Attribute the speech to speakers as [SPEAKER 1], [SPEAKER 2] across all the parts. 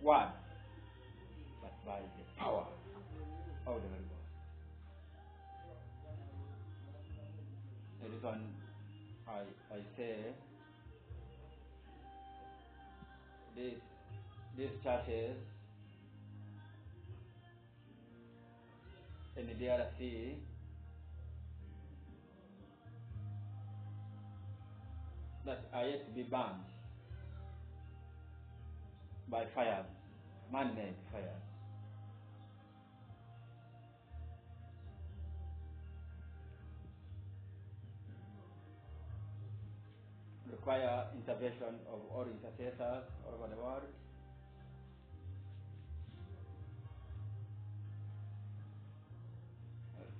[SPEAKER 1] word, but by the power of the Holy Ghost. The reason I say these churches in the DRC that are yet to be burned by fires, man-made fires. Require intervention of all intercessors all over the world.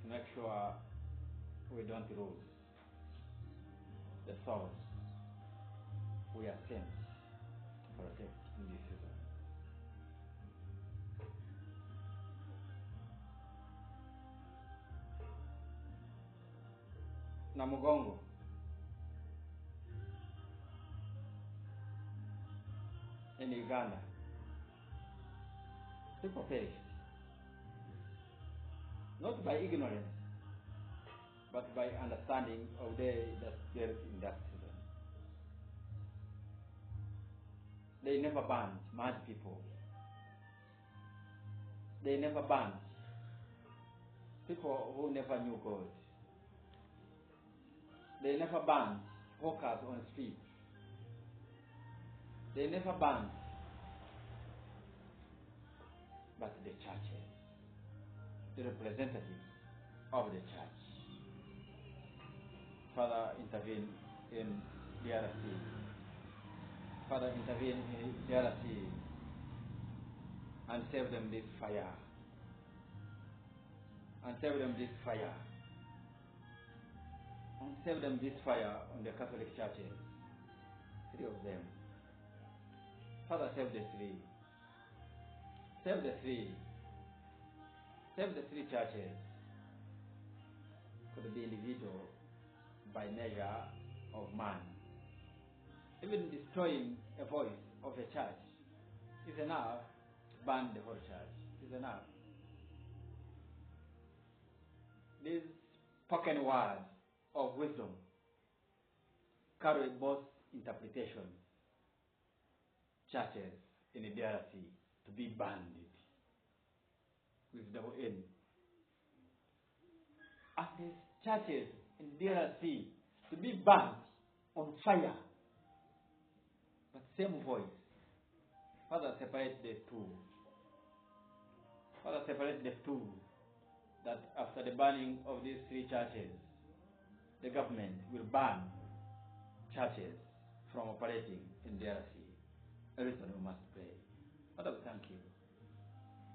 [SPEAKER 1] To make sure we don't lose the souls we are sent to protect in this season. Namugongo, in Uganda, people perished, not by ignorance, but by understanding of the that there in that season. They never banned mad people. They never banned people who never knew God. They never banned hawkers on the street. They never banned, but the churches, the representatives of the church. Father, intervene in DRC. Father, intervene in DRC and save them this fire. And save them this fire. And save them this fire on the Catholic churches. 3 of them. Father, save the 3. Save the 3. Save the 3 churches. Could be individual by measure of man. Even destroying a voice of a church is enough to ban the whole church. Is enough. These spoken words of wisdom carry both interpretations. Churches in the DRC to be banned with double N. And these churches in DRC to be burned on fire. But same voice. Father, separate the two. Father, separate the two. That after the burning of these 3 churches, the government will ban churches from operating in DRC. Everyone we must pray. Father, we thank you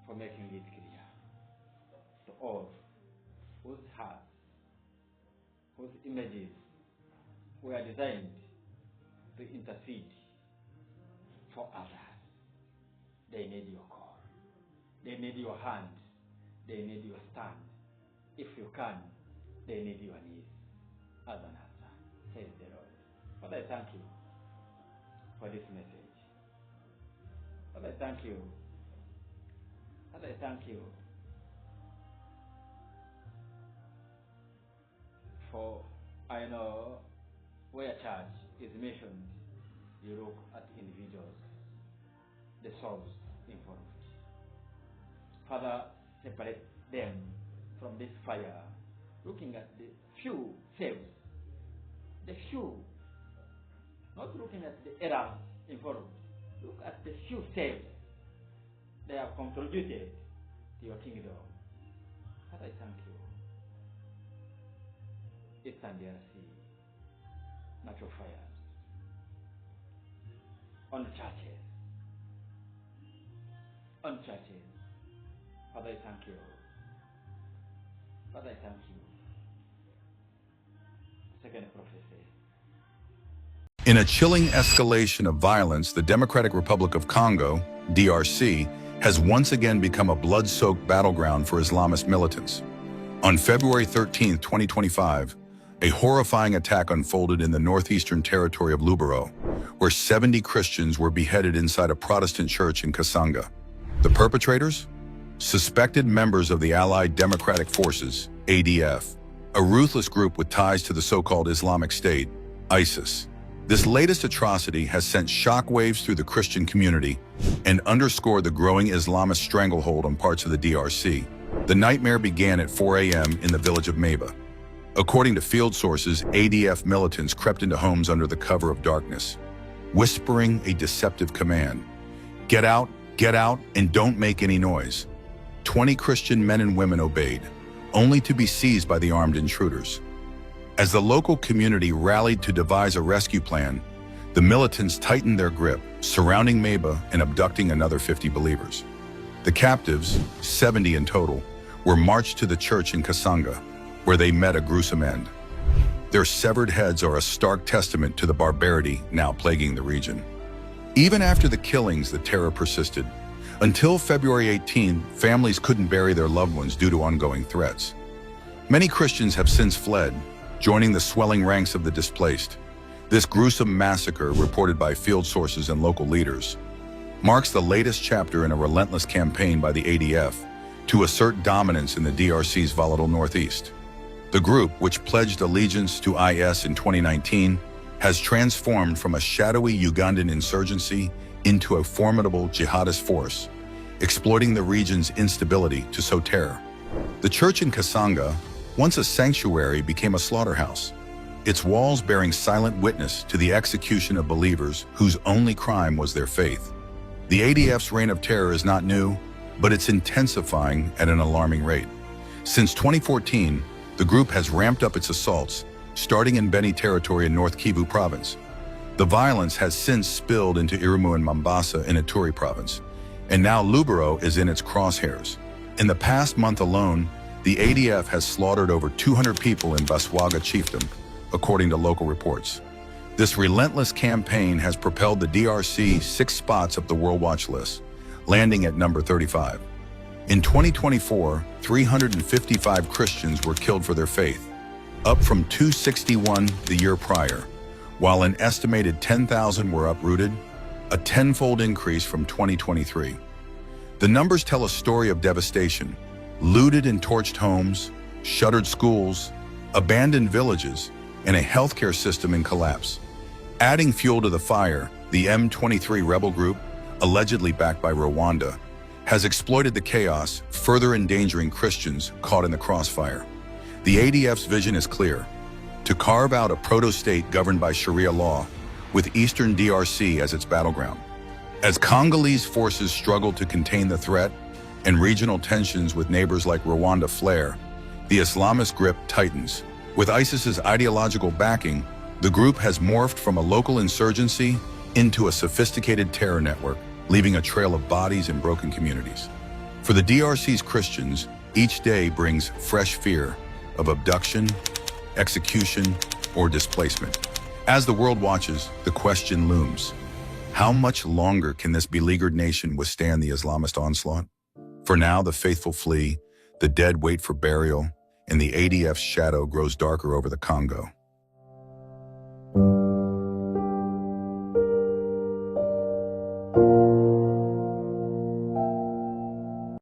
[SPEAKER 1] for making it clear to all whose hearts, whose images were designed to intercede for others. They need your call. They need your hand. They need your stand. If you can, they need your knees as an answer, says the Lord. Father, I thank you for this message. Father, I thank you. Father, I thank you for, I know, where church is mentioned, you look at individuals, the souls involved. Father, separate them from this fire, looking at the few saves, the few, not looking at the errors involved. Look at the few saves they have contributed to your kingdom. Father, I thank you. Eastern DRC, natural fires, on churches, on churches. Father, I thank you. Father, I thank you. Second prophecy.
[SPEAKER 2] In a chilling escalation of violence, the Democratic Republic of Congo, DRC, has once again become a blood-soaked battleground for Islamist militants. On February 13, 2025, a horrifying attack unfolded in the northeastern territory of Lubero, where 70 Christians were beheaded inside a Protestant church in Kasanga. The perpetrators? Suspected members of the Allied Democratic Forces, ADF, a ruthless group with ties to the so-called Islamic State, ISIS. This latest atrocity has sent shockwaves through the Christian community and underscored the growing Islamist stranglehold on parts of the DRC. The nightmare began at 4 a.m. in the village of Meba. According to field sources, ADF militants crept into homes under the cover of darkness, whispering a deceptive command. Get out, and don't make any noise. 20 Christian men and women obeyed, only to be seized by the armed intruders. As the local community rallied to devise a rescue plan, the militants tightened their grip, surrounding Meba and abducting another 50 believers. The captives, 70 in total, were marched to the church in Kasanga, where they met a gruesome end. Their severed heads are a stark testament to the barbarity now plaguing the region. Even after the killings, the terror persisted. Until February 18, families couldn't bury their loved ones due to ongoing threats. Many Christians have since fled, joining the swelling ranks of the displaced. This gruesome massacre, reported by field sources and local leaders, marks the latest chapter in a relentless campaign by the ADF to assert dominance in the DRC's volatile northeast. The group, which pledged allegiance to IS in 2019, has transformed from a shadowy Ugandan insurgency into a formidable jihadist force, exploiting the region's instability to sow terror. The church in Kasanga, once a sanctuary, became a slaughterhouse, its walls bearing silent witness to the execution of believers whose only crime was their faith. The ADF's reign of terror is not new, but it's intensifying at an alarming rate. Since 2014, the group has ramped up its assaults, starting in Beni territory in North Kivu province. The violence has since spilled into Irumu and Mombasa in Ituri province, and now Lubero is in its crosshairs. In the past month alone, the ADF has slaughtered over 200 people in Baswaga chiefdom, according to local reports. This relentless campaign has propelled the DRC 6 spots up the World Watch list, landing at number 35. In 2024, 355 Christians were killed for their faith, up from 261 the year prior, while an estimated 10,000 were uprooted, a tenfold increase from 2023. The numbers tell a story of devastation: looted and torched homes, shuttered schools, abandoned villages, and a healthcare system in collapse. Adding fuel to the fire, the M23 rebel group, allegedly backed by Rwanda, has exploited the chaos, further endangering Christians caught in the crossfire. The ADF's vision is clear: to carve out a proto-state governed by Sharia law, with eastern DRC as its battleground. As Congolese forces struggle to contain the threat and regional tensions with neighbors like Rwanda flare, the Islamist grip tightens. With ISIS's ideological backing, the group has morphed from a local insurgency into a sophisticated terror network, leaving a trail of bodies in broken communities. For the DRC's Christians, each day brings fresh fear of abduction, execution, or displacement. As the world watches, the question looms: how much longer can this beleaguered nation withstand the Islamist onslaught? For now, the faithful flee, the dead wait for burial, and the ADF's shadow grows darker over the Congo.